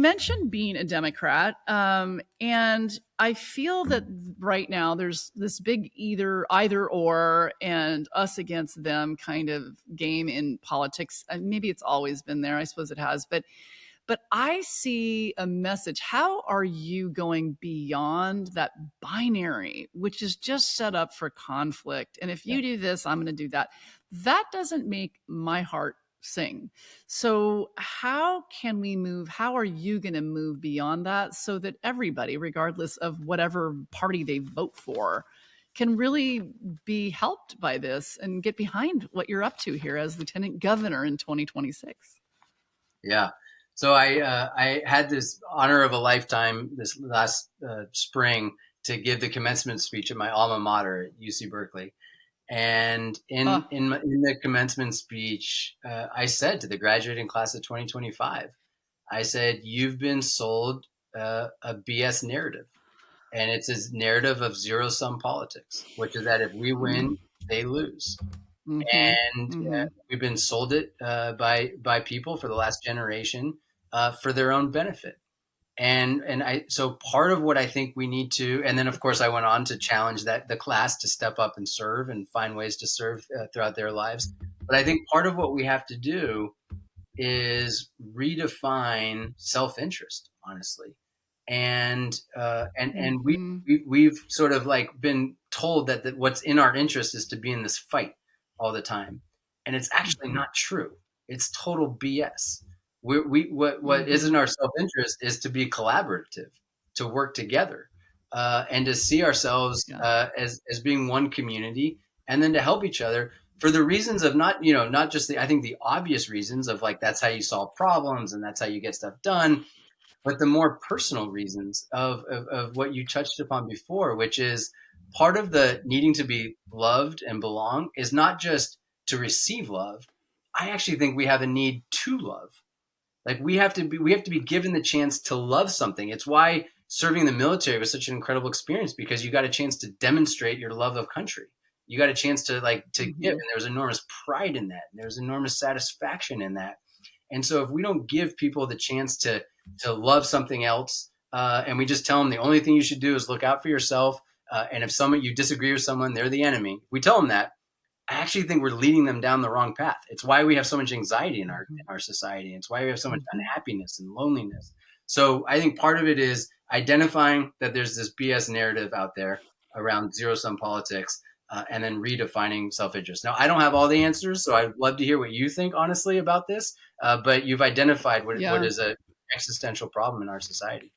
mentioned being a Democrat, and I feel that right now there's this big either or and us against them kind of game in politics. And maybe it's always been there. I suppose it has, but I see a message. How are you going beyond that binary, which is just set up for conflict? And if Yeah. you do this, I'm going to do that. That doesn't make my heart sing. So, how can we move? How are you going to move beyond that so that everybody, regardless of whatever party they vote for, can really be helped by this and get behind what you're up to here as lieutenant governor in 2026? Yeah. So I had this honor of a lifetime this last spring to give the commencement speech at my alma mater at UC Berkeley. And Uh, in the commencement speech, I said to the graduating class of 2025, I said, "You've been sold a BS narrative, and it's a narrative of zero sum politics, which is that if we win, they lose." mm-hmm, And mm-hmm. we've been sold it by people for the last generation for their own benefit. So part of what I think we need to, and then of course I went on to challenge the class to step up and serve and find ways to serve throughout their lives. But I think part of what we have to do is redefine self-interest, honestly. And Mm-hmm. we've sort of like been told that what's in our interest is to be in this fight all the time, and it's actually Mm-hmm. not true. It's total BS. What is Mm-hmm. in our self-interest is to be collaborative, to work together, and to see ourselves Yeah. as being one community, and then to help each other for the reasons of not just I think the obvious reasons of like that's how you solve problems and that's how you get stuff done, but the more personal reasons of what you touched upon before, which is part of the needing to be loved and belong is not just to receive love. I actually think we have a need to love. Like we have to be given the chance to love something. It's why serving the military was such an incredible experience, because you got a chance to demonstrate your love of country. You got a chance to give, Mm-hmm. and there was enormous pride in that. And there was enormous satisfaction in that. And so if we don't give people the chance to love something else, and we just tell them the only thing you should do is look out for yourself, and if someone you disagree with someone, they're the enemy. We tell them that. I actually think we're leading them down the wrong path. It's why we have so much anxiety in our society. It's why we have so much Mm-hmm. unhappiness and loneliness. So I think part of it is identifying that there's this BS narrative out there around zero sum politics, and then redefining self interest. Now, I don't have all the answers, so I'd love to hear what you think, honestly, about this. But you've identified what Yeah. is a existential problem in our society.